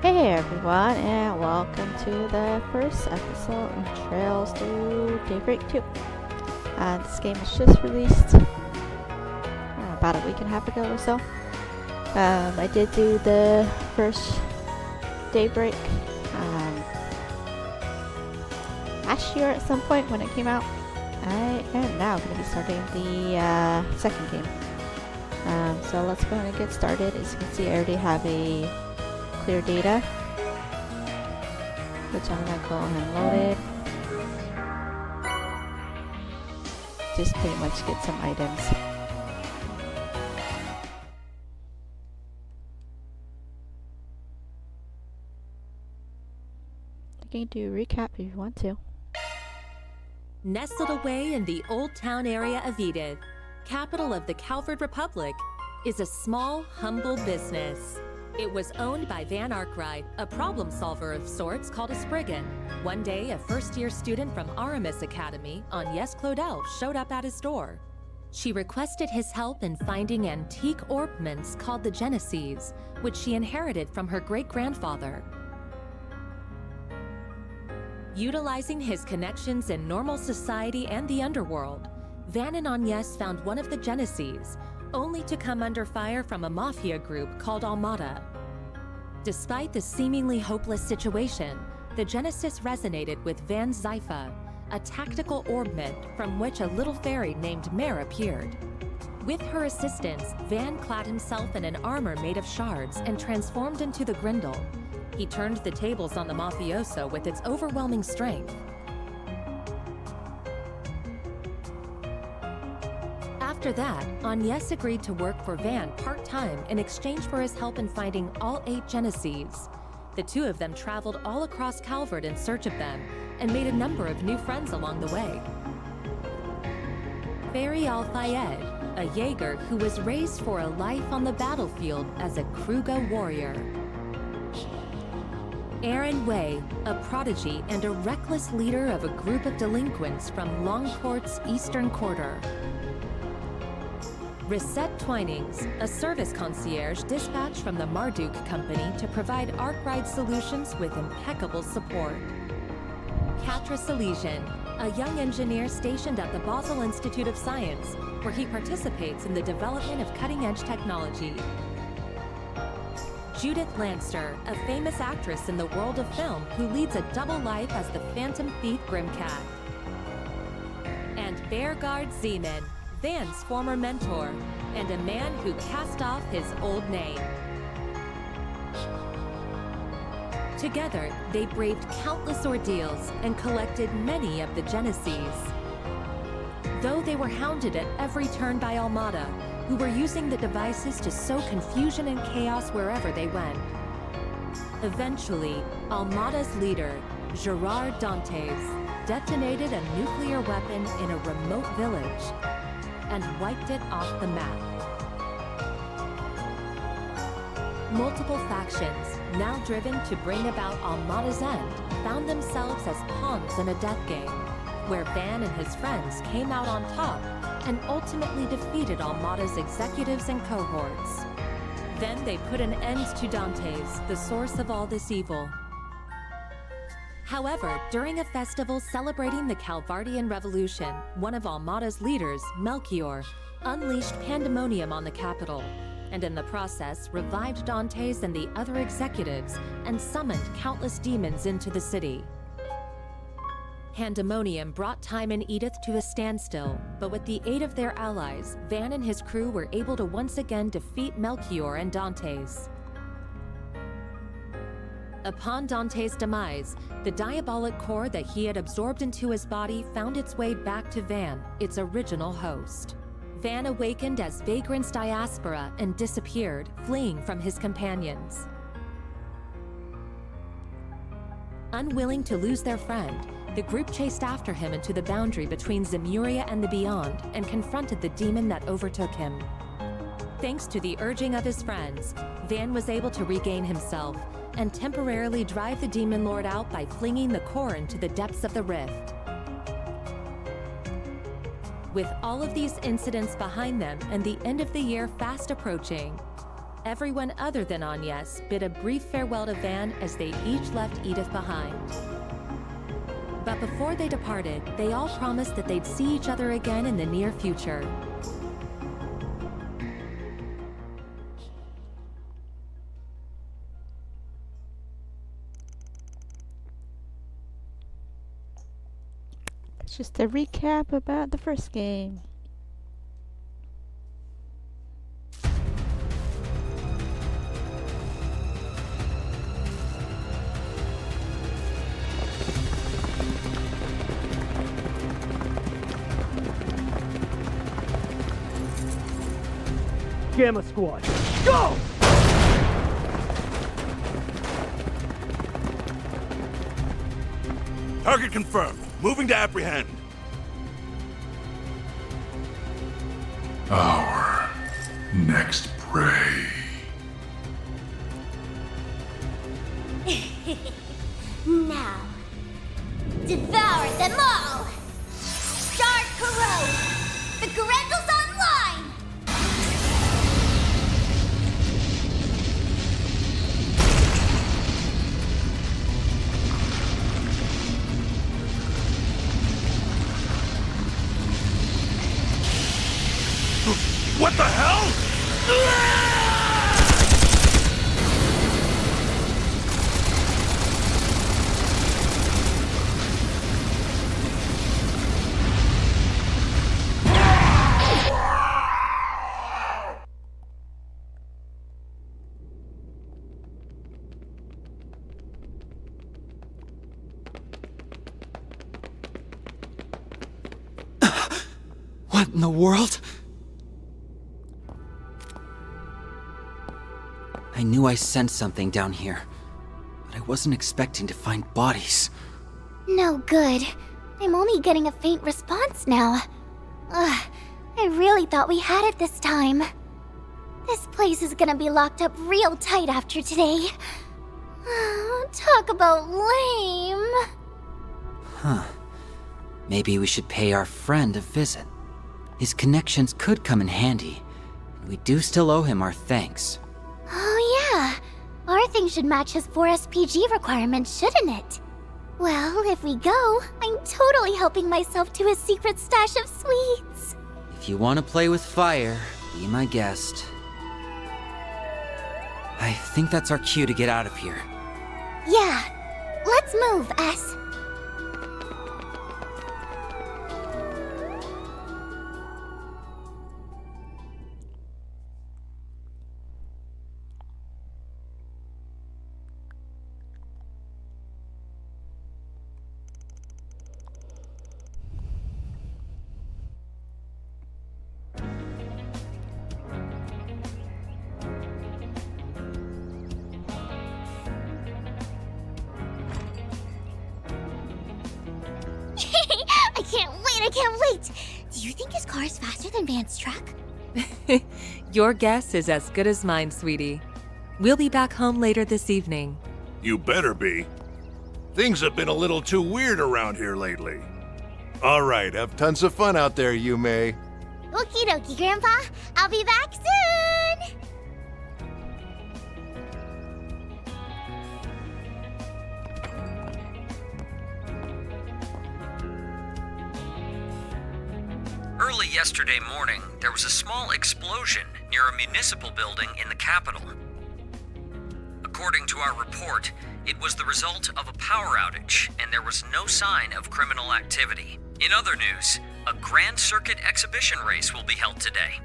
Hey everyone, and welcome to the first episode of Trails Through Daybreak 2. This game was just released about a week and a half ago or so. I did do the first Daybreak last year at some point when it came out. I am now going to be starting the second game. So let's go ahead and get started. As you can see, I already have a clear data, which I'm gonna go ahead and load it. Just pretty much get some items. You can do a recap if you want to. Nestled away in the Old Town area of Edith, capital of the Calvard Republic, is a small, humble business. It was owned by Van Arkwright, a problem solver of sorts called a Spriggan. One day, a first-year student from Aramis Academy, Agnès Claudel, showed up at his door. She requested his help in finding antique ornaments called the Genesees, which she inherited from her great-grandfather. Utilizing his connections in normal society and the underworld, Van and Agnès found one of the Genesees, only to come under fire from a mafia group called Almada. Despite the seemingly hopeless situation, the Genesis resonated with Van's Zypha, a tactical ornament from which a little fairy named Mare appeared. With her assistance, Van clad himself in an armor made of shards and transformed into the Grindel. He turned the tables on the mafioso with its overwhelming strength. After that, Agnès agreed to work for Van part-time in exchange for his help in finding all 8 Genesees. The two of them traveled all across Calvard in search of them and made a number of new friends along the way. Fairy Al-Fayed, a Jaeger who was raised for a life on the battlefield as a Kruga warrior. Aaron Way, a prodigy and a reckless leader of a group of delinquents from Longport's eastern quarter. Risette Twinings, a service concierge dispatched from the Marduk Company to provide Arkwright solutions with impeccable support. Katra Salesian, a young engineer stationed at the Basel Institute of Science, where he participates in the development of cutting-edge technology. Judith Lanster, a famous actress in the world of film who leads a double life as the Phantom Thief Grimcat. And Beargard Zeman, Van's former mentor, and a man who cast off his old name. Together, they braved countless ordeals and collected many of the Genesees. Though they were hounded at every turn by Almada, who were using the devices to sow confusion and chaos wherever they went. Eventually, Almada's leader, Gerard Dantes, detonated a nuclear weapon in a remote village and wiped it off the map. Multiple factions, now driven to bring about Almada's end, found themselves as pawns in a death game, where Van and his friends came out on top and ultimately defeated Almada's executives and cohorts. Then they put an end to Dantes, the source of all this evil. However, during a festival celebrating the Calvardian Revolution, one of Almada's leaders, Melchior, unleashed pandemonium on the capital, and in the process revived Dantes and the other executives and summoned countless demons into the city. Pandemonium brought time in Edith to a standstill, but with the aid of their allies, Van and his crew were able to once again defeat Melchior and Dantes. Upon Dantes' demise, the diabolic core that he had absorbed into his body found its way back to Van, its original host. Van awakened as Vagrant's diaspora and disappeared, fleeing from his companions. Unwilling to lose their friend, the group chased after him into the boundary between Zemuria and the Beyond and confronted the demon that overtook him. Thanks to the urging of his friends, Van was able to regain himself and temporarily drive the Demon Lord out by flinging the core into the depths of the rift. With all of these incidents behind them and the end of the year fast approaching, everyone other than Agnes bid a brief farewell to Van as they each left Edith behind. But before they departed, they all promised that they'd see each other again in the near future. It's just a recap about the first game. Gamma Squad, go! Target confirmed. Moving to apprehend. Our next prey. Now, devour them all! Start corrode! The Grendels online! What the hell? What in the world? I knew I sensed something down here, but I wasn't expecting to find bodies. No good. I'm only getting a faint response now. Ugh, I really thought we had it this time. This place is gonna be locked up real tight after today. Talk about lame. Huh. Maybe we should pay our friend a visit. His connections could come in handy, and we do still owe him our thanks. Oh yeah, our thing should match his 4 SPG requirements, shouldn't it? Well, if we go, I'm totally helping myself to his secret stash of sweets. If you want to play with fire, be my guest. I think that's our cue to get out of here. Yeah, let's move, S. I can't wait! Do you think his car is faster than Van's truck? Your guess is as good as mine, sweetie. We'll be back home later this evening. You better be. Things have been a little too weird around here lately. All right, have tons of fun out there, you May. Okie dokie, Grandpa. I'll be back soon! Early yesterday morning, there was a small explosion near a municipal building in the capital. According to our report, it was the result of a power outage, and there was no sign of criminal activity. In other news, a Grand Circuit exhibition race will be held today.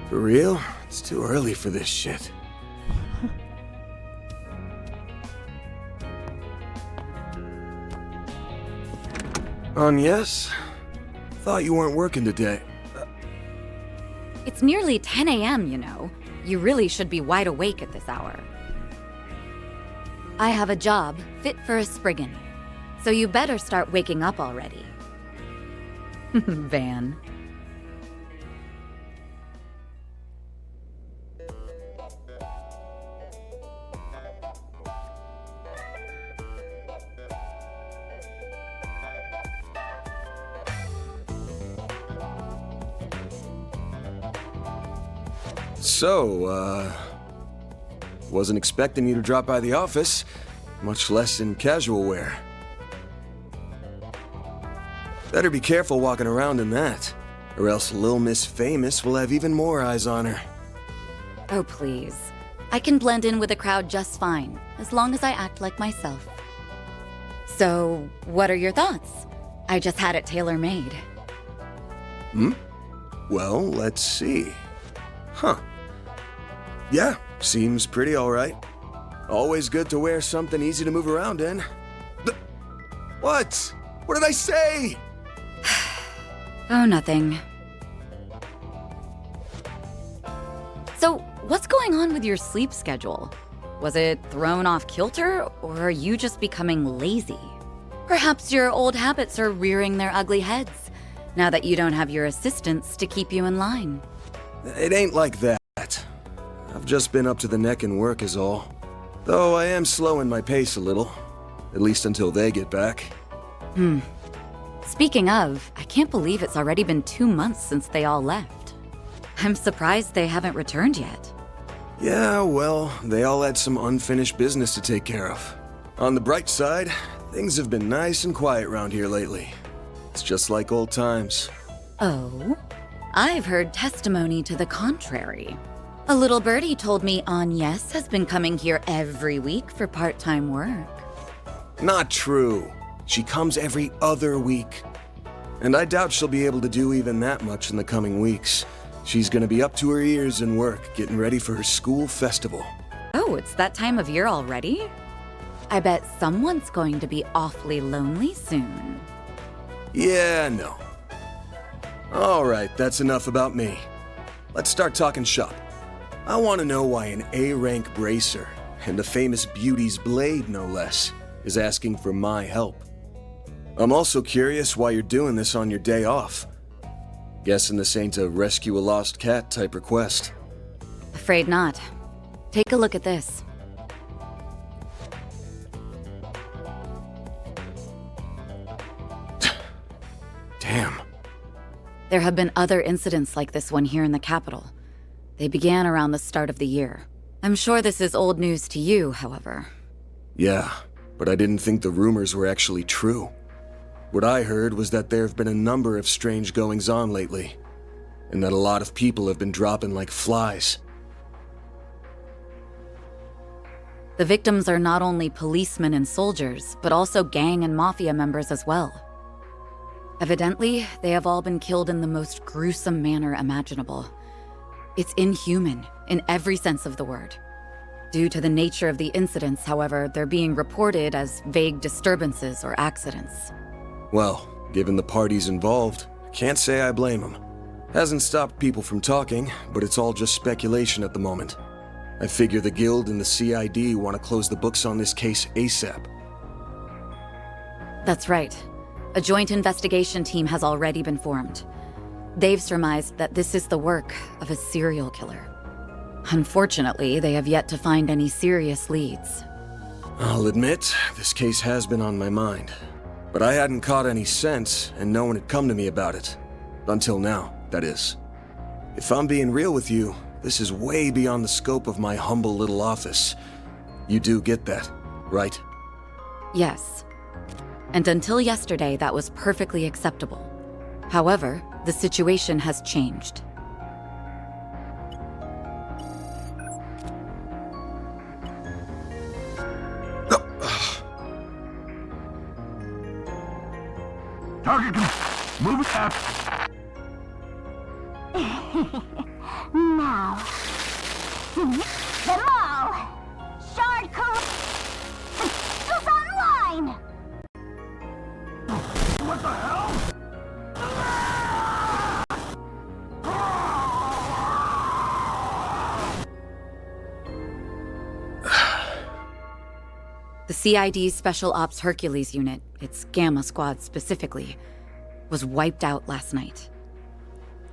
For real? It's too early for this shit. Yes? Thought you weren't working today. It's nearly 10 a.m., you know. You really should be wide awake at this hour. I have a job fit for a Spriggan, so you better start waking up already. Van. So, wasn't expecting you to drop by the office, much less in casual wear. Better be careful walking around in that, or else Lil Miss Famous will have even more eyes on her. Oh, please. I can blend in with the crowd just fine, as long as I act like myself. So, what are your thoughts? I just had it tailor-made. Well, let's see. Huh. Yeah, seems pretty alright. Always good to wear something easy to move around in. What? What did I say? Oh, nothing. So, what's going on with your sleep schedule? Was it thrown off kilter, or are you just becoming lazy? Perhaps your old habits are rearing their ugly heads, now that you don't have your assistants to keep you in line. It ain't like that. I've just been up to the neck in work is all. Though I am slowing my pace a little. At least until they get back. Speaking of, I can't believe it's already been 2 months since they all left. I'm surprised they haven't returned yet. Yeah, well, they all had some unfinished business to take care of. On the bright side, things have been nice and quiet around here lately. It's just like old times. Oh? I've heard testimony to the contrary. A little birdie told me Agnes has been coming here every week for part-time work. Not true. She comes every other week. And I doubt she'll be able to do even that much in the coming weeks. She's gonna be up to her ears in work, getting ready for her school festival. Oh, it's that time of year already? I bet someone's going to be awfully lonely soon. Yeah, no. Alright, that's enough about me. Let's start talking shop. I want to know why an A-rank bracer, and a famous beauty's blade no less, is asking for my help. I'm also curious why you're doing this on your day off. Guessing this ain't a rescue a lost cat type request. Afraid not. Take a look at this. Damn. There have been other incidents like this one here in the capital. They began around the start of the year. I'm sure this is old news to you, however. Yeah, but I didn't think the rumors were actually true. What I heard was that there have been a number of strange goings-on lately, and that a lot of people have been dropping like flies. The victims are not only policemen and soldiers, but also gang and mafia members as well. Evidently, they have all been killed in the most gruesome manner imaginable. It's inhuman, in every sense of the word. Due to the nature of the incidents, however, they're being reported as vague disturbances or accidents. Well, given the parties involved, can't say I blame them. Hasn't stopped people from talking, but it's all just speculation at the moment. I figure the Guild and the CID want to close the books on this case ASAP. That's right. A joint investigation team has already been formed. They've surmised that this is the work of a serial killer. Unfortunately, they have yet to find any serious leads. I'll admit, this case has been on my mind. But I hadn't caught any sense, and no one had come to me about it. Until now, that is. If I'm being real with you, this is way beyond the scope of my humble little office. You do get that, right? Yes. And until yesterday, that was perfectly acceptable. However, the situation has changed. Target, move it up. Now, them all. Shard is online. What the hell? The CID's Special Ops Hercules unit, its Gamma Squad specifically, was wiped out last night.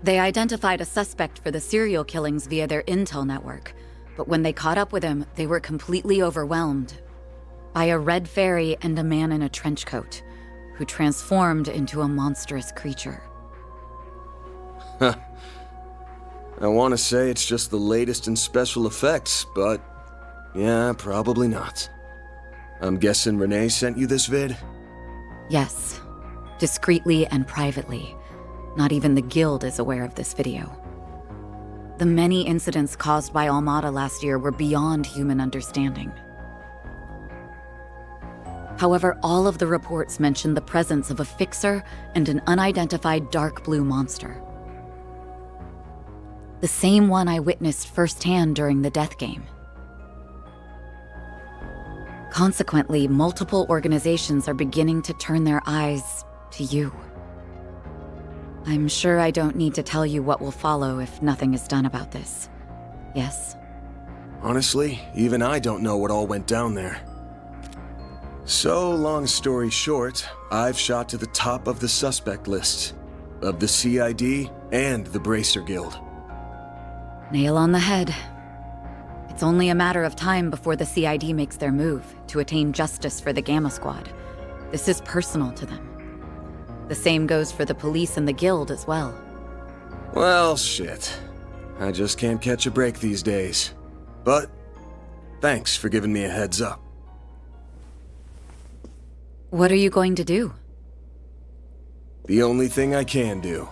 They identified a suspect for the serial killings via their intel network, but when they caught up with him, they were completely overwhelmed by a red fairy and a man in a trench coat, who transformed into a monstrous creature. I want to say it's just the latest in special effects, but yeah, probably not. I'm guessing Renee sent you this vid? Yes. Discreetly and privately. Not even the Guild is aware of this video. The many incidents caused by Almada last year were beyond human understanding. However, all of the reports mentioned the presence of a fixer and an unidentified dark blue monster. The same one I witnessed firsthand during the death game. Consequently, multiple organizations are beginning to turn their eyes to you. I'm sure I don't need to tell you what will follow if nothing is done about this. Yes? Honestly, even I don't know what all went down there. So, long story short, I've shot to the top of the suspect list. Of the CID and the Bracer Guild. Nail on the head. It's only a matter of time before the CID makes their move to attain justice for the Gamma Squad. This is personal to them. The same goes for the police and the Guild as well. Well, shit. I just can't catch a break these days. But, thanks for giving me a heads up. What are you going to do? The only thing I can do.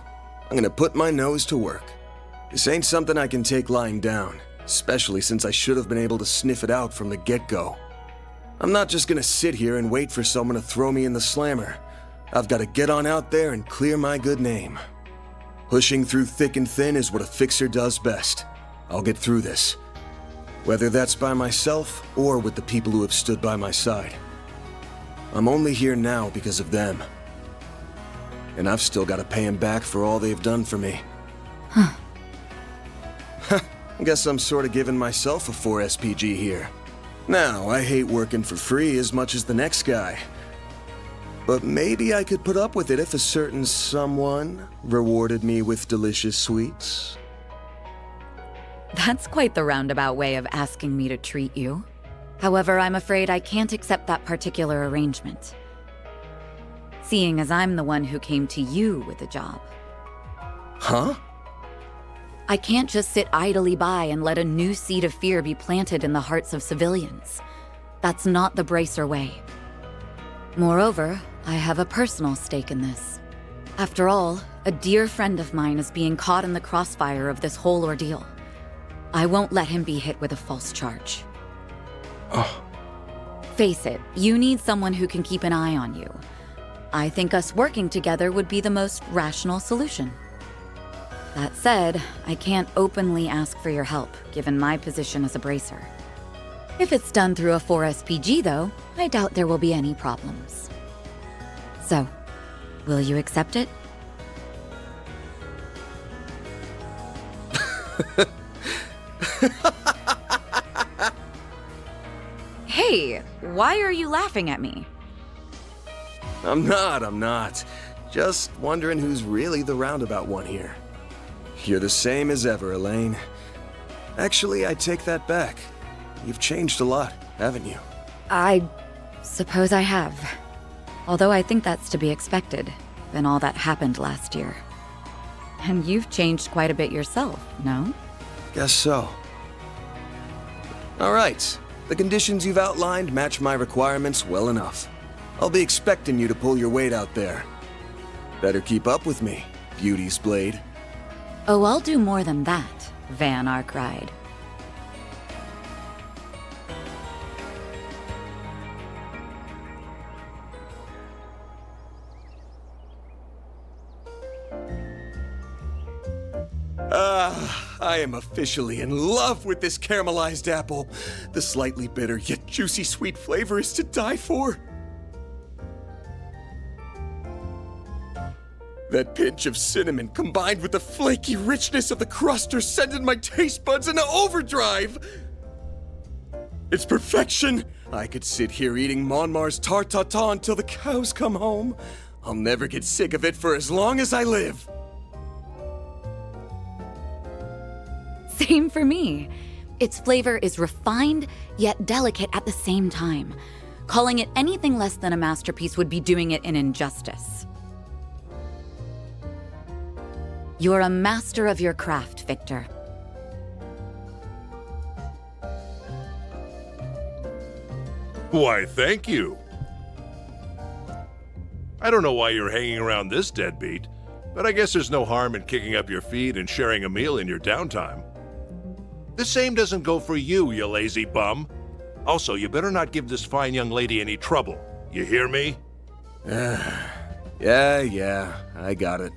I'm gonna put my nose to work. This ain't something I can take lying down, especially since I should have been able to sniff it out from the get-go. I'm not just gonna sit here and wait for someone to throw me in the slammer. I've gotta get on out there and clear my good name. Pushing through thick and thin is what a fixer does best. I'll get through this. Whether that's by myself or with the people who have stood by my side. I'm only here now because of them. And I've still got to pay them back for all they've done for me. Huh. Guess I'm sort of giving myself a 4 SPG here. Now, I hate working for free as much as the next guy. But maybe I could put up with it if a certain someone rewarded me with delicious sweets. That's quite the roundabout way of asking me to treat you. However, I'm afraid I can't accept that particular arrangement. Seeing as I'm the one who came to you with the job. Huh? I can't just sit idly by and let a new seed of fear be planted in the hearts of civilians. That's not the Bracer way. Moreover, I have a personal stake in this. After all, a dear friend of mine is being caught in the crossfire of this whole ordeal. I won't let him be hit with a false charge. Oh. Face it, you need someone who can keep an eye on you. I think us working together would be the most rational solution. That said, I can't openly ask for your help, given my position as a bracer. If it's done through a 4 SPG, though, I doubt there will be any problems. So, will you accept it? Hey, why are you laughing at me? I'm not. Just wondering who's really the roundabout one here. You're the same as ever, Elaine. Actually, I take that back. You've changed a lot, haven't you? I suppose I have. Although I think that's to be expected, given all that happened last year. And you've changed quite a bit yourself, no? Guess so. All right. The conditions you've outlined match my requirements well enough. I'll be expecting you to pull your weight out there. Better keep up with me, Beauty's Blade. Oh, I'll do more than that, Van Arkride. I am officially in love with this caramelized apple. The slightly bitter yet juicy sweet flavor is to die for. That pinch of cinnamon combined with the flaky richness of the crust are sending my taste buds into overdrive. It's perfection. I could sit here eating Monmar's tart tatin until the cows come home. I'll never get sick of it for as long as I live. Same for me. Its flavor is refined, yet delicate at the same time. Calling it anything less than a masterpiece would be doing it an injustice. You're a master of your craft, Victor. Why, thank you. I don't know why you're hanging around this deadbeat, but I guess there's no harm in kicking up your feet and sharing a meal in your downtime. The same doesn't go for you, you lazy bum. Also, you better not give this fine young lady any trouble. You hear me? Yeah, I got it.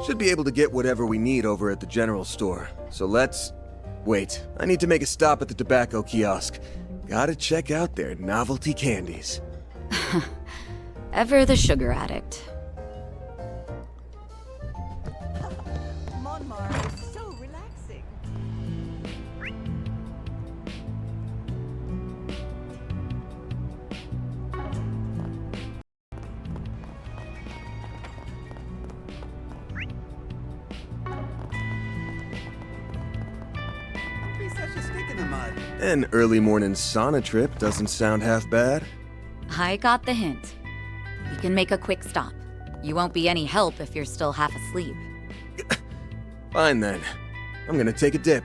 Should be able to get whatever we need over at the general store. So let's... Wait, I need to make a stop at the tobacco kiosk. Gotta check out their novelty candies. Ever the sugar addict. Monmar is so relaxing. Be such a stick in the mud. An early morning sauna trip doesn't sound half bad. I got the hint. We can make a quick stop. You won't be any help if you're still half asleep. Fine then. I'm gonna take a dip.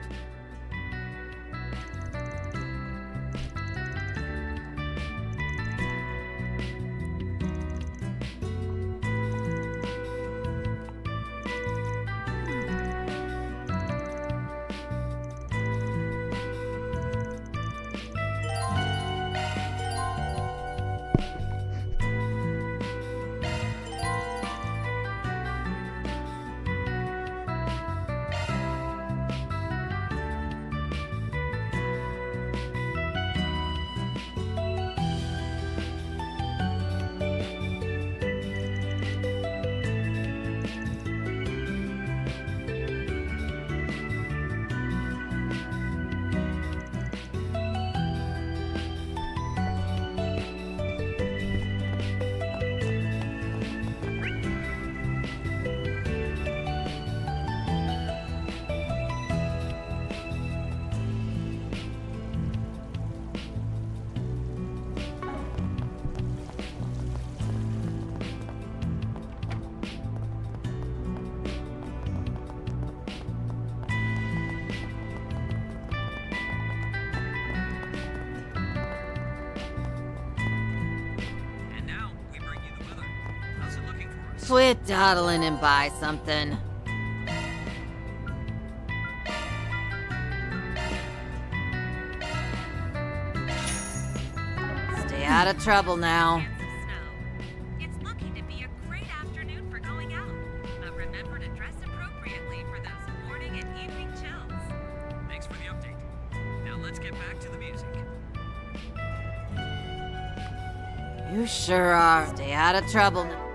And now, we bring you the weather. How's it looking for us? Quit dawdling and buy something. Stay out of trouble now. It's looking to be a great afternoon for going out. But remember to dress appropriately for those morning and evening chills. Thanks for the update. Now let's get back to the music. You sure are. Stay out of trouble now.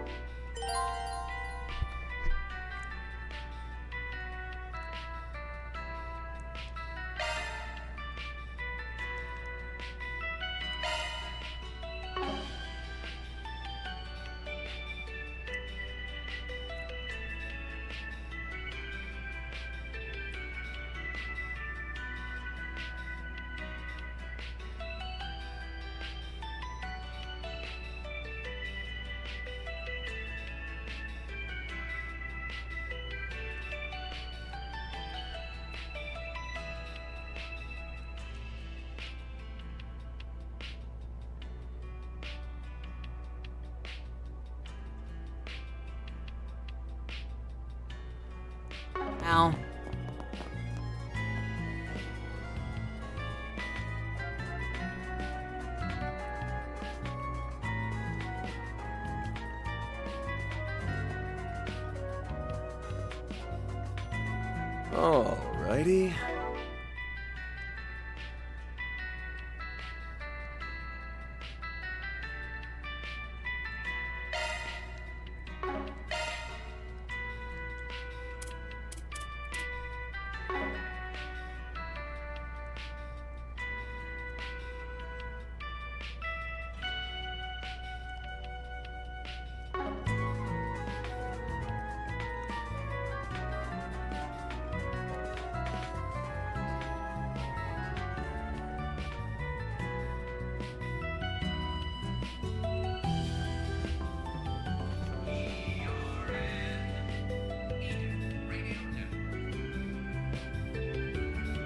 now. Alrighty.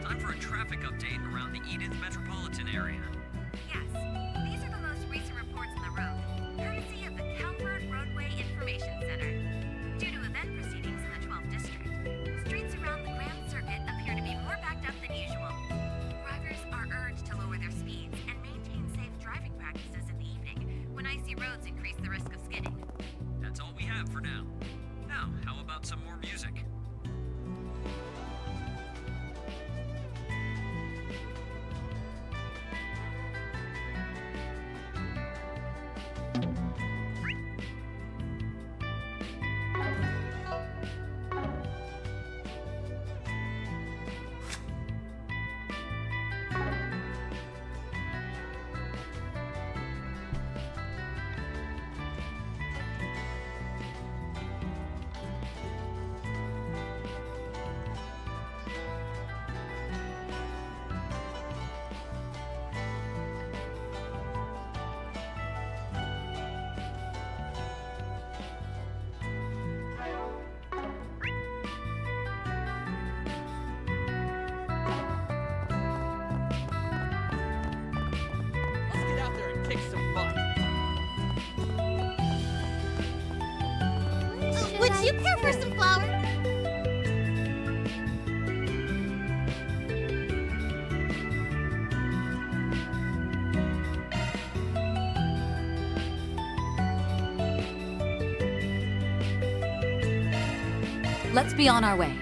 Time for a traffic update around the Edith metropolitan area. Yes, these are the most recent reports on the road, courtesy of the Calvert Roadway Information Center. Due to event proceedings in the 12th District, streets around the Grand Circuit appear to be more backed up than usual. Drivers are urged to lower their speeds and maintain safe driving practices in the evening when icy roads increase the risk of skidding. That's all we have for now. Now, how about some more music? Let's get out there and kick some butt. Would you care for some flowers? Let's be on our way.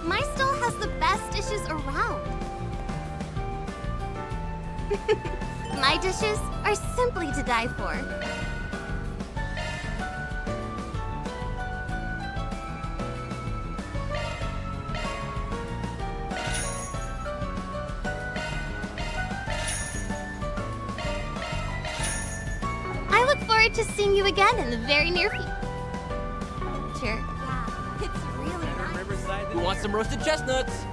My stall has the best dishes around. My dishes are simply to die for. I look forward to seeing you again in the very near future. It's really nice. Riverside. Who wants some roasted chestnuts?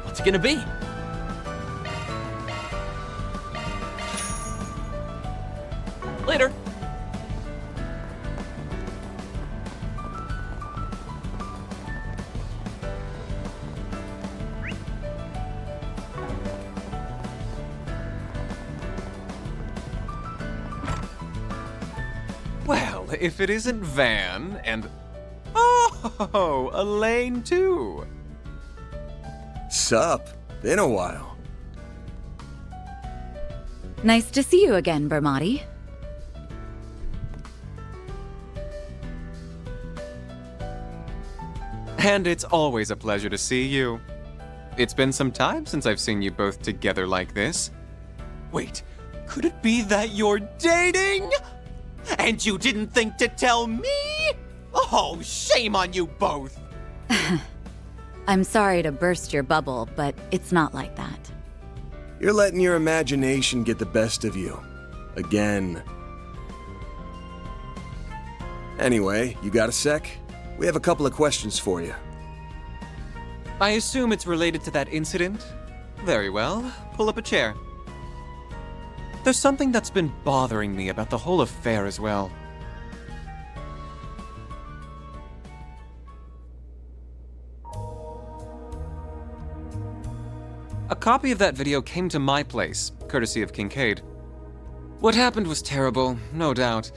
What's it gonna be? Later. Well, if it isn't Van and... Oh, Elaine too. Sup? Been a while. Nice to see you again, Bermati. And it's always a pleasure to see you. It's been some time since I've seen you both together like this. Wait, could it be that you're dating? And you didn't think to tell me? Oh, shame on you both! I'm sorry to burst your bubble, but it's not like that. You're letting your imagination get the best of you. Again. Anyway, you got a sec? We have a couple of questions for you. I assume it's related to that incident? Very well. Pull up a chair. There's something that's been bothering me about the whole affair as well. A copy of that video came to my place, courtesy of Kincaid. What happened was terrible, no doubt.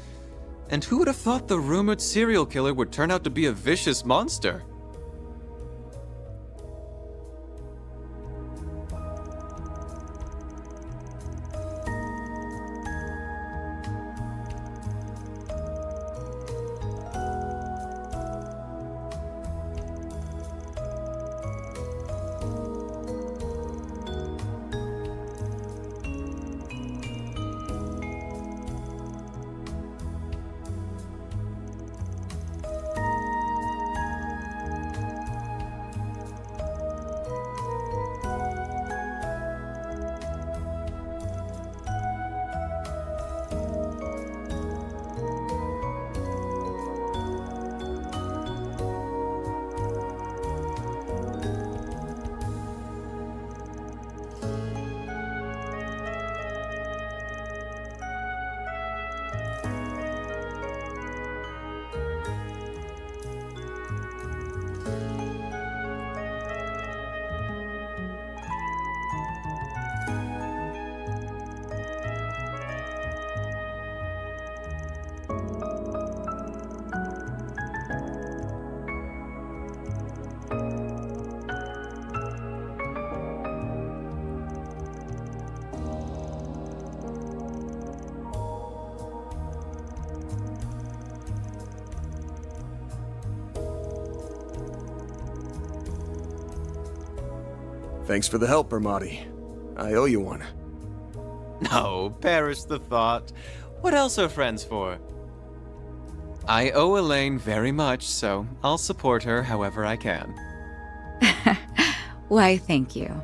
And who would have thought the rumored serial killer would turn out to be a vicious monster? Thanks for the help, Bermati. I owe you one. No, perish the thought. What else are friends for? I owe Elaine very much, so I'll support her however I can. Why, thank you.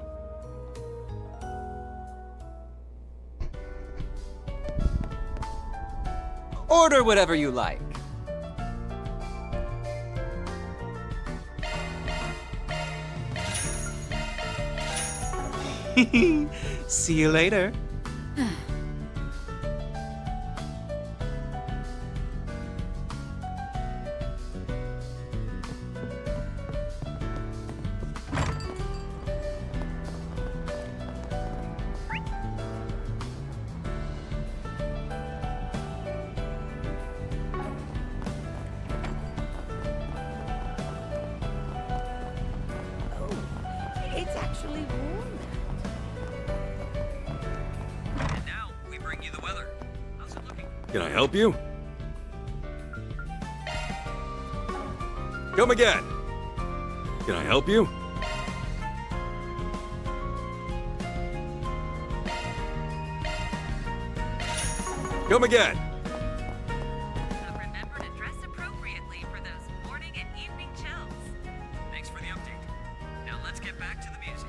Order whatever you like. See you later. It's actually warm. And now, we bring you the weather. How's it looking? Can I help you? Come again. Can I help you? Come again. But remember to dress appropriately for those morning and evening chills. Thanks for the update. Now let's get back to the music.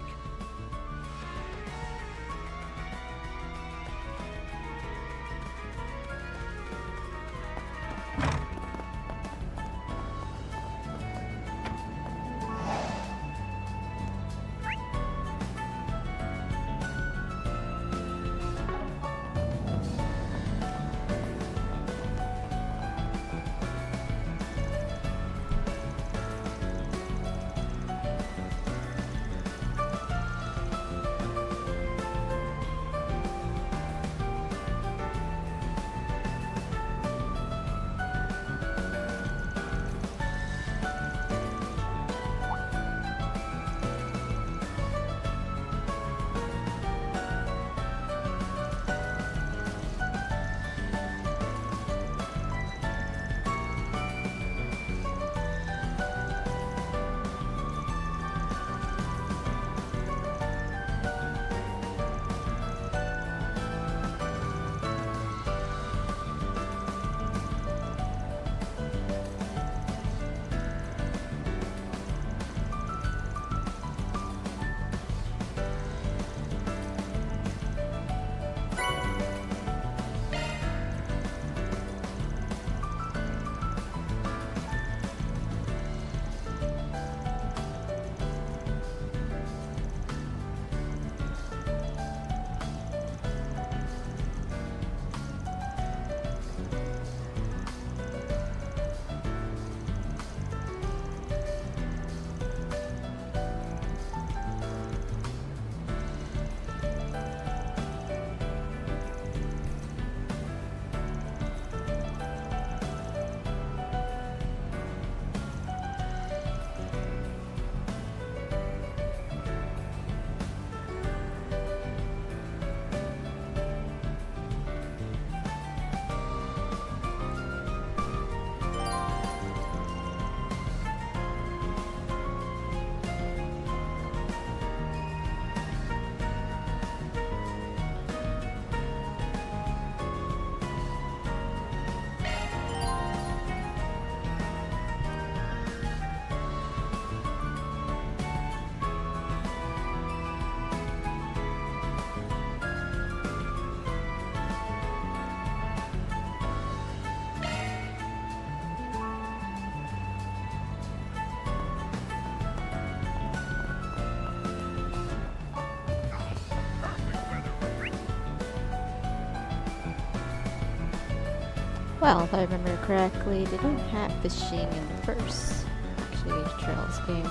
Well, if I remember correctly, they don't have fishing in the first, actually, Trails game.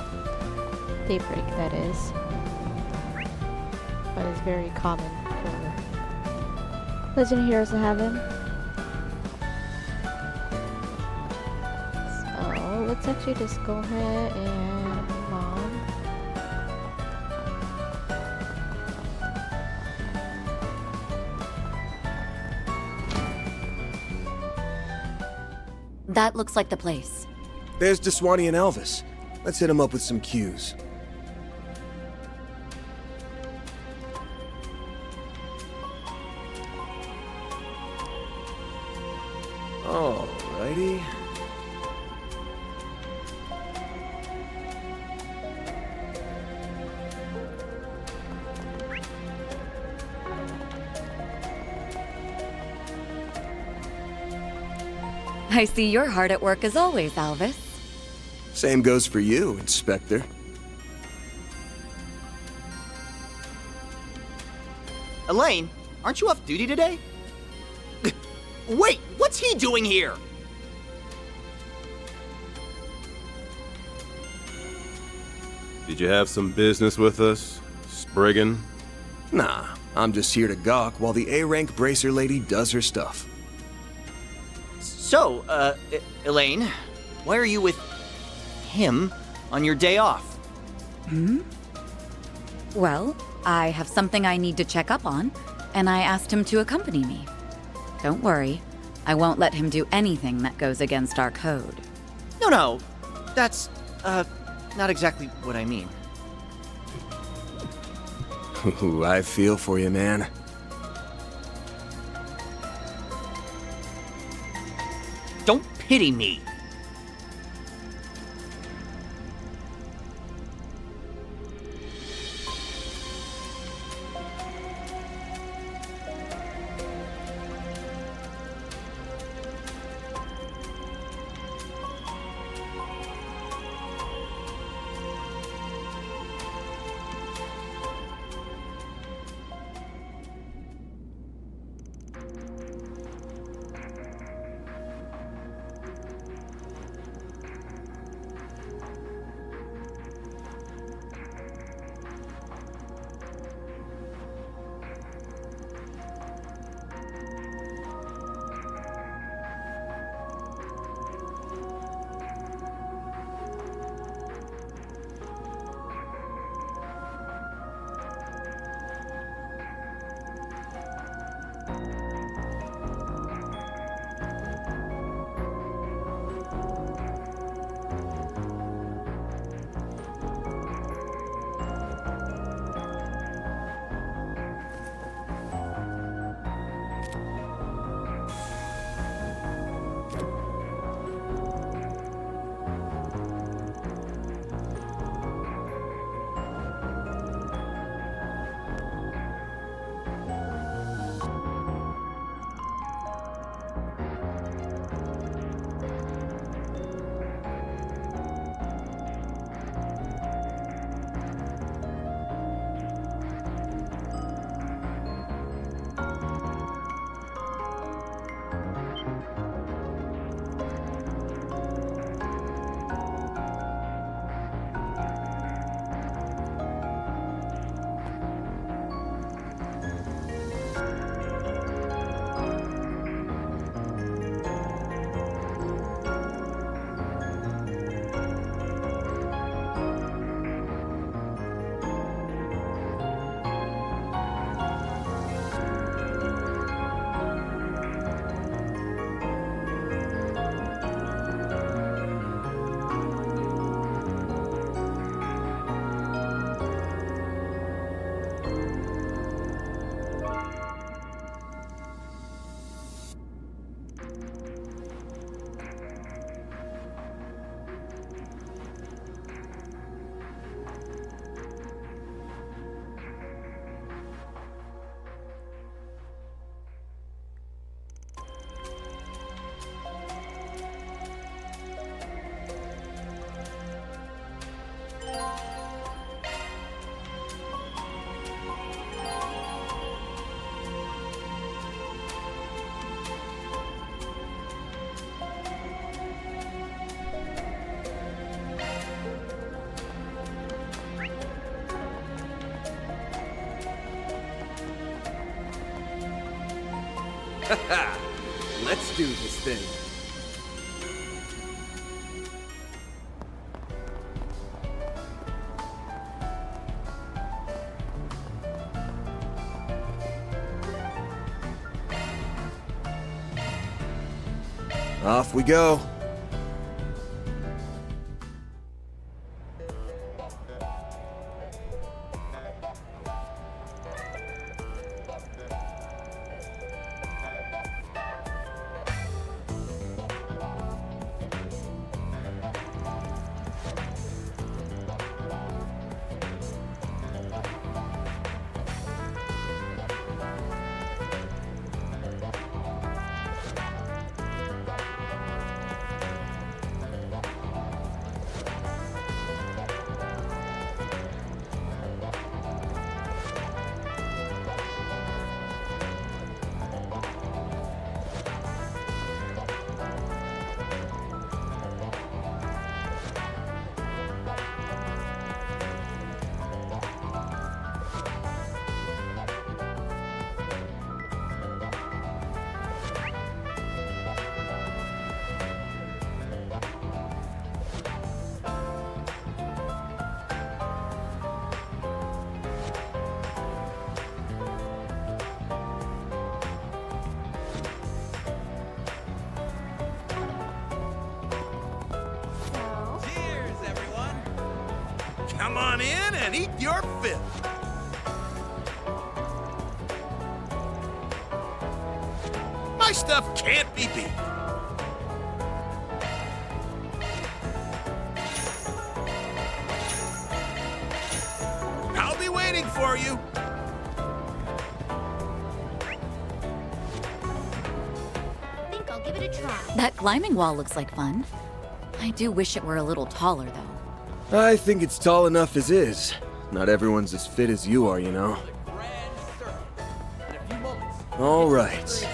Daybreak, that is. But it's very common for Legend Heroes to have them. So, let's actually just go ahead and move on. That looks like the place. There's Deswani and Elvis. Let's hit them up with some cues. Alrighty. I see you're hard at work as always, Elvis. Same goes for you, Inspector. Elaine, aren't you off duty today? Wait, what's he doing here? Did you have some business with us, Spriggan? Nah, I'm just here to gawk while the A-rank bracer lady does her stuff. So, Elaine, why are you with him on your day off? Hmm? Well, I have something I need to check up on, and I asked him to accompany me. Don't worry, I won't let him do anything that goes against our code. No, that's, not exactly what I mean. Ooh, I feel for you, man. Don't pity me. Let's do this thing. Off we go. Come on in and eat your fill. My stuff can't be beat. I'll be waiting for you. I think I'll give it a try. That climbing wall looks like fun. I do wish it were a little taller, though. I think it's tall enough as is. Not everyone's as fit as you are, you know. All right.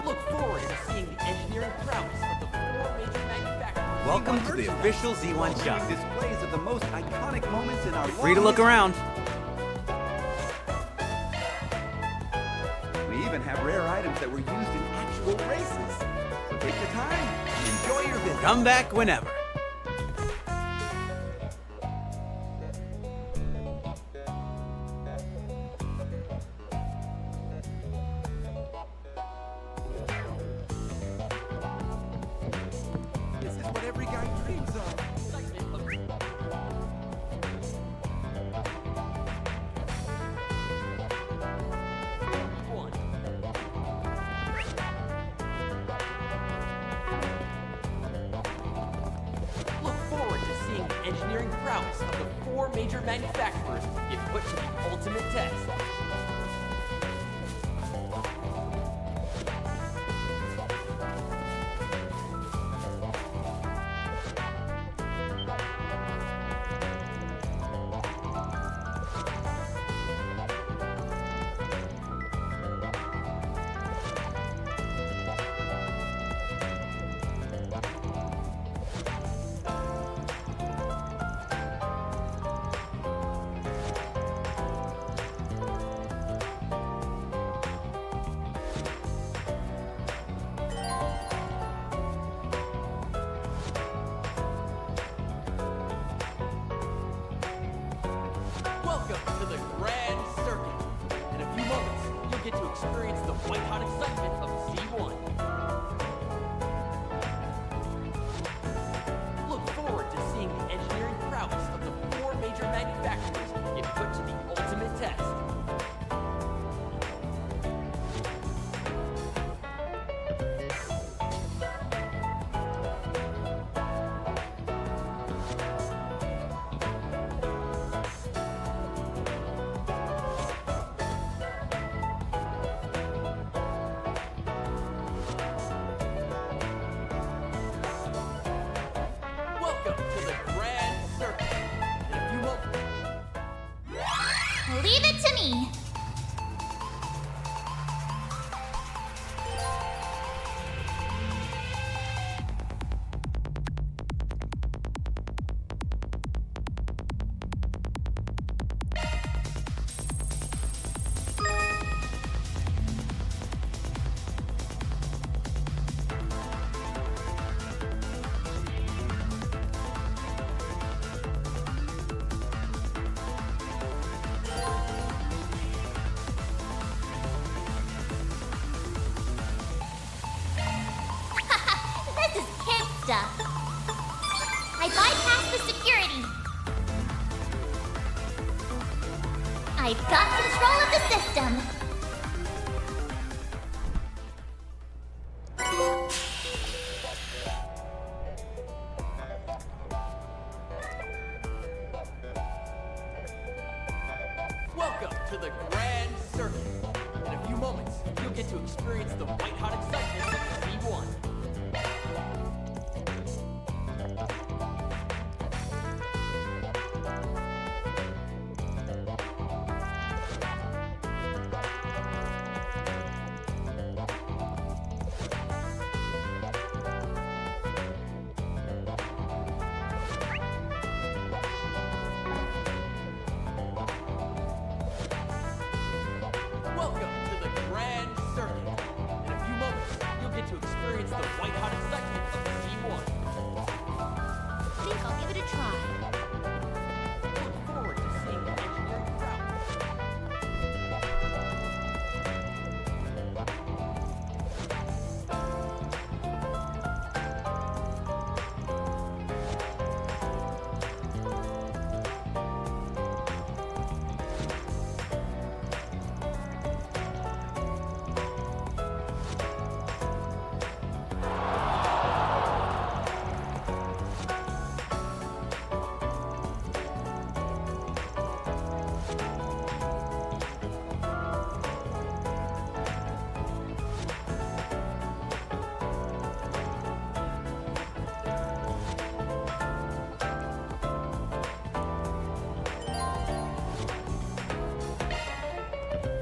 Look forward to seeing the engineering prowess of the 4 major manufacturers. Welcome to the official Z1 shop. Displays of the most iconic moments in our Free to look around. We even have rare items that were used in actual races. So take your time and enjoy your visit. Come back whenever. This is what every guy dreams of. Look forward to seeing the engineering prowess of the 4 major manufacturers get put to the ultimate test. I've got control of the system. Welcome to the Grand Circuit. In a few moments, you'll get to experience the white-hot excitement of C1. Welcome to the Grand Circuit. In a few moments, you'll get to experience the white-hot excitement of C1. Think I'll give it a try. Look forward to seeing the engineering prowess.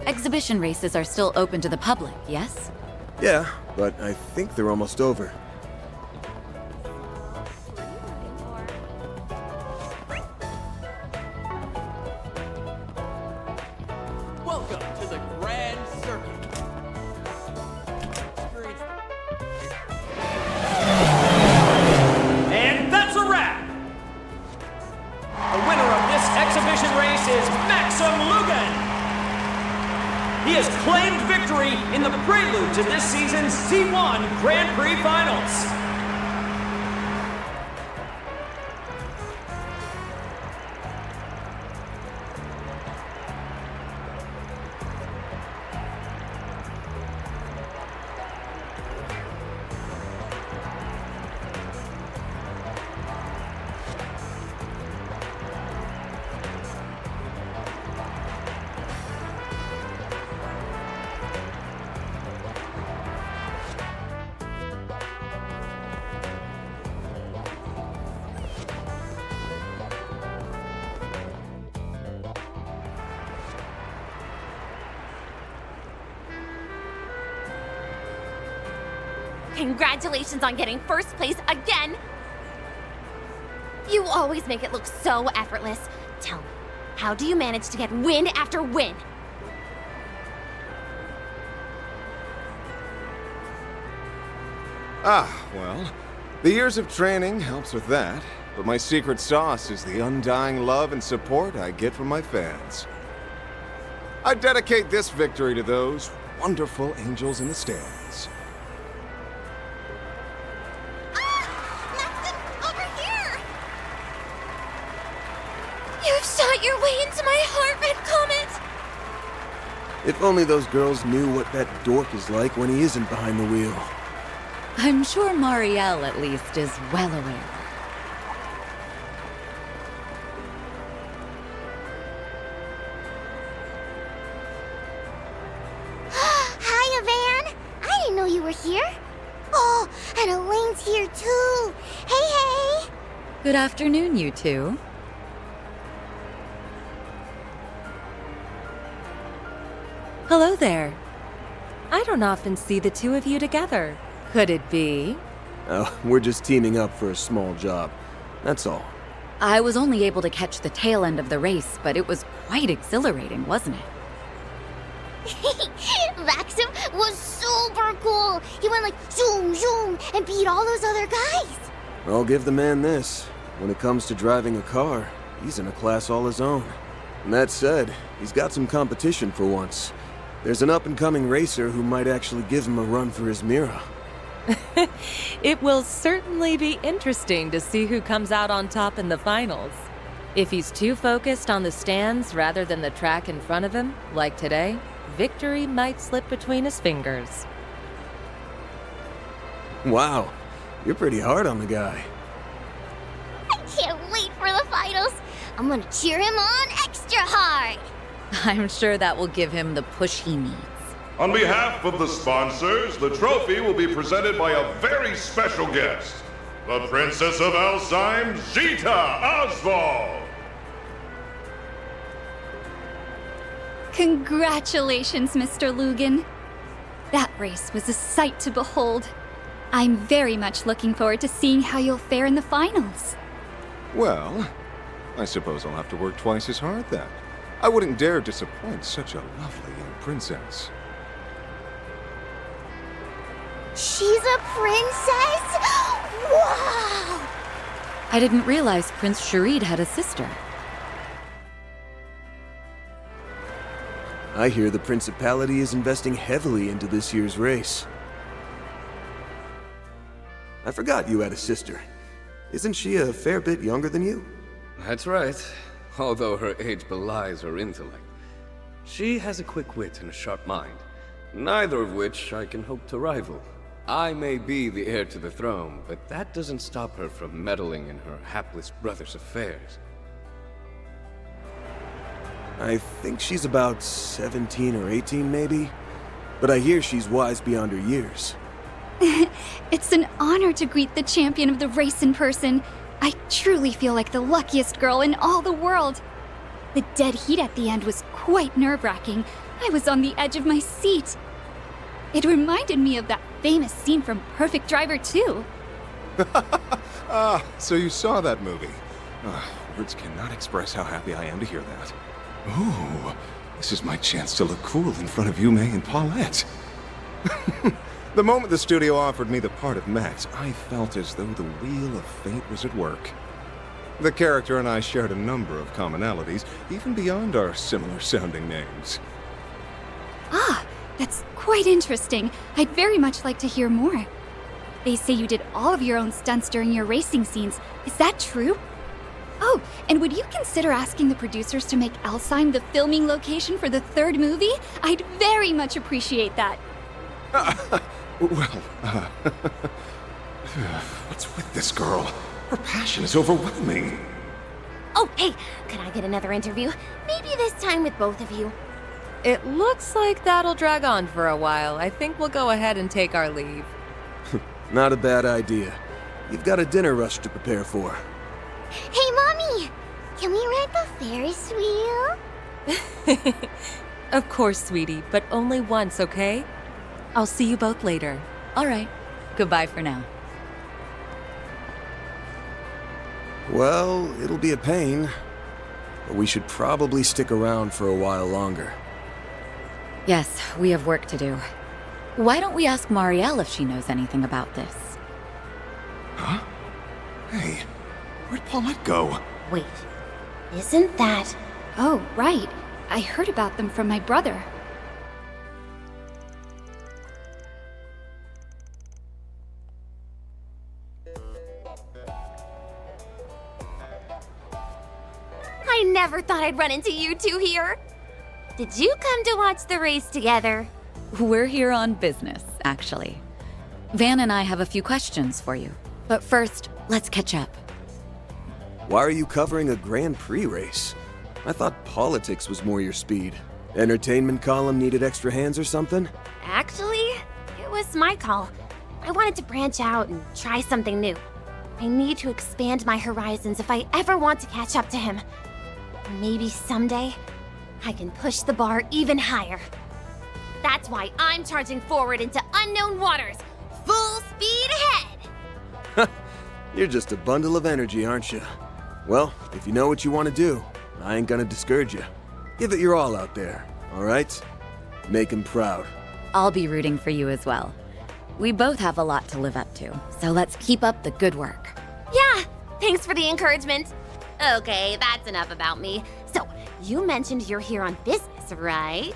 Exhibition races are still open to the public, yes? Yeah, but I think they're almost over. Welcome to the Grand Circuit. Experience. And that's a wrap! The winner of this exhibition race is Maxim Lugan! He has claimed victory in the prelude to this season's C1 Grand Prix Finals. Congratulations on getting first place again! You always make it look so effortless. Tell me, how do you manage to get win after win? Well, the years of training helps with that, but my secret sauce is the undying love and support I get from my fans. I dedicate this victory to those wonderful angels in the stands. You've shot your way into my heart, Red Comet! If only those girls knew what that dork is like when he isn't behind the wheel. I'm sure Marielle, at least, is well aware. Hiya, Van! I didn't know you were here. Oh, and Elaine's here too. Hey, hey! Good afternoon, you two. Hello there. I don't often see the two of you together. Could it be? Oh, we're just teaming up for a small job. That's all. I was only able to catch the tail end of the race, but it was quite exhilarating, wasn't it? Maxim was super cool. He went like zoom, zoom, and beat all those other guys. I'll give the man this. When it comes to driving a car, he's in a class all his own. And that said, he's got some competition for once. There's an up-and-coming racer who might actually give him a run for his mirror. It will certainly be interesting to see who comes out on top in the finals. If he's too focused on the stands rather than the track in front of him, like today, victory might slip between his fingers. Wow, you're pretty hard on the guy. I can't wait for the finals. I'm gonna cheer him on extra hard. I'm sure that will give him the push he needs. On behalf of the sponsors, the trophy will be presented by a very special guest, the Princess of Alzheim, Zita Oswald. Congratulations, Mr. Lugan. That race was a sight to behold. I'm very much looking forward to seeing how you'll fare in the finals. Well, I suppose I'll have to work twice as hard then. I wouldn't dare disappoint such a lovely young princess. She's a princess? Wow! I didn't realize Prince Sharid had a sister. I hear the Principality is investing heavily into this year's race. I forgot you had a sister. Isn't she a fair bit younger than you? That's right, although her age belies her intellect. She has a quick wit and a sharp mind, neither of which I can hope to rival. I may be the heir to the throne, but that doesn't stop her from meddling in her hapless brother's affairs. I think she's about 17 or 18 maybe, but I hear she's wise beyond her years. It's an honor to greet the champion of the race in person. I truly feel like the luckiest girl in all the world. The dead heat at the end was quite nerve-wracking. I was on the edge of my seat. It reminded me of that famous scene from Perfect Driver 2. Ah, so you saw that movie. Words cannot express how happy I am to hear that. Ooh, this is my chance to look cool in front of Yume and Paulette. The moment the studio offered me the part of Max, I felt as though the wheel of fate was at work. The character and I shared a number of commonalities, even beyond our similar-sounding names. Ah, that's quite interesting. I'd very much like to hear more. They say you did all of your own stunts during your racing scenes. Is that true? Oh, and would you consider asking the producers to make Alzheim the filming location for the third movie? I'd very much appreciate that. What's with this girl? Her passion is overwhelming. Oh, hey, could I get another interview? Maybe this time with both of you. It looks like that'll drag on for a while. I think we'll go ahead and take our leave. Not a bad idea. You've got a dinner rush to prepare for. Hey, Mommy! Can we ride the Ferris wheel? Of course, sweetie, but only once, okay? I'll see you both later. All right. Goodbye for now. Well, it'll be a pain, but we should probably stick around for a while longer. Yes, we have work to do. Why don't we ask Marielle if she knows anything about this? Huh? Hey, where'd Paulette go? Wait, isn't that... Oh, right. I heard about them from my brother. I never thought I'd run into you two here. Did you come to watch the race together? We're here on business, actually. Van and I have a few questions for you. But first, let's catch up. Why are you covering a Grand Prix race? I thought politics was more your speed. Entertainment column needed extra hands or something? Actually, it was my call. I wanted to branch out and try something new. I need to expand my horizons if I ever want to catch up to him. Maybe someday, I can push the bar even higher. That's why I'm charging forward into unknown waters, full speed ahead! You're just a bundle of energy, aren't you? Well, if you know what you want to do, I ain't gonna discourage you. Give it your all out there, all right? Make him proud. I'll be rooting for you as well. We both have a lot to live up to, so let's keep up the good work. Yeah, thanks for the encouragement. Okay, that's enough about me. So, you mentioned you're here on business, right?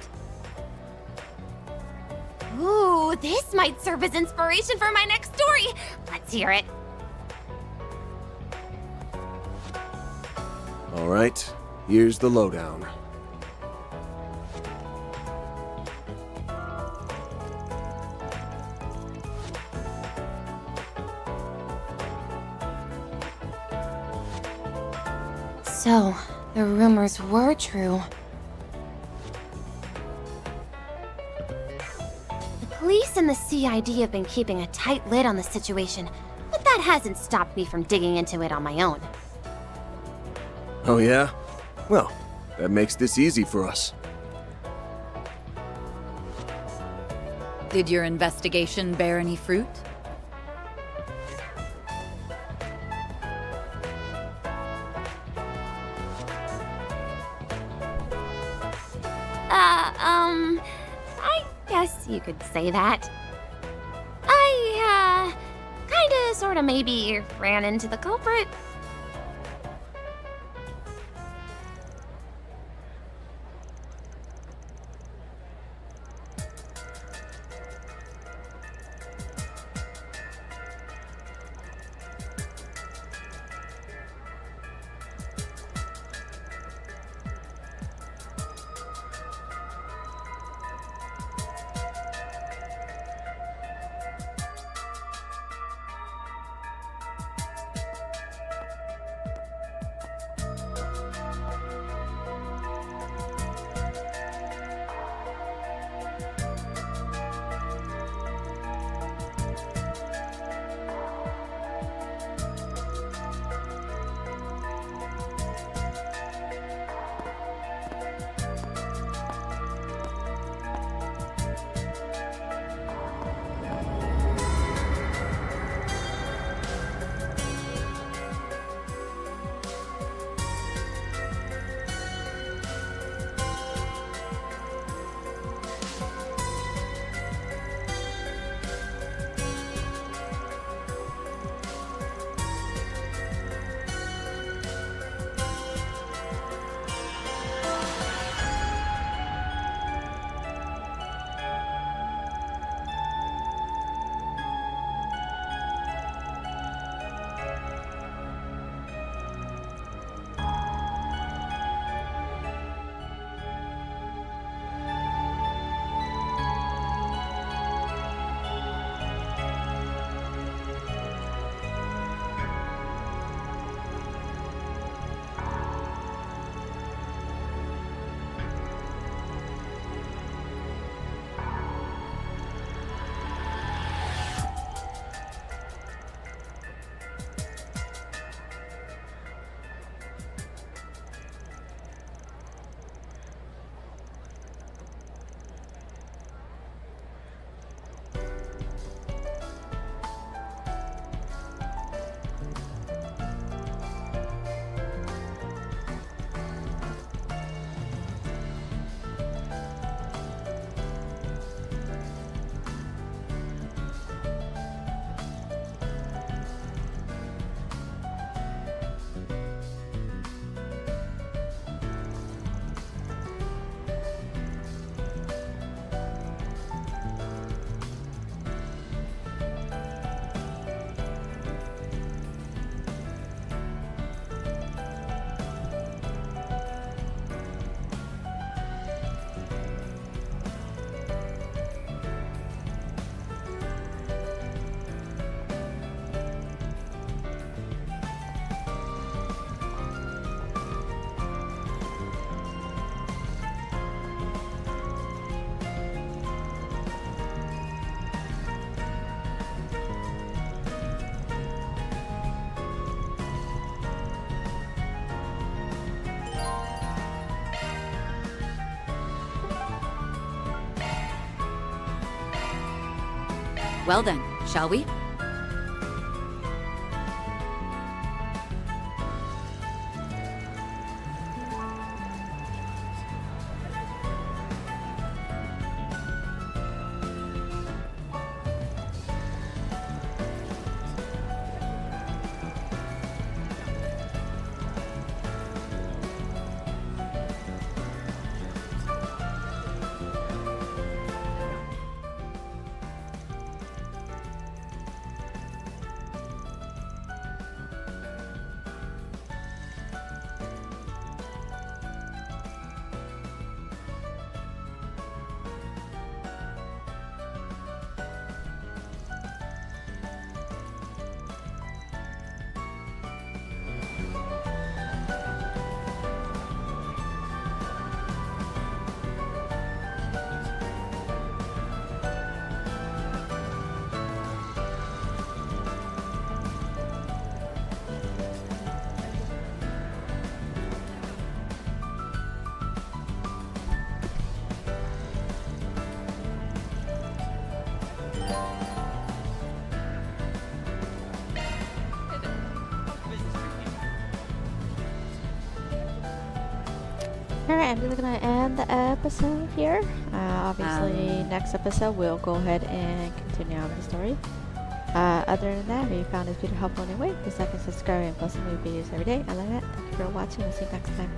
Ooh, this might serve as inspiration for my next story. Let's hear it. All right, here's the lowdown. So, the rumors were true. The police and the CID have been keeping a tight lid on the situation, but that hasn't stopped me from digging into it on my own. Oh yeah? Well, that makes this easy for us. Did your investigation bear any fruit? I guess you could say that. I, kinda, sorta, maybe ran into the culprit. Well then, shall we? Alright, I'm just gonna end the episode here. Obviously, next episode we'll go ahead and continue on the story. Other than that, if you found this video helpful in any way, please like and subscribe and post new videos every day. Other than that, thank you for watching. We'll see you next time.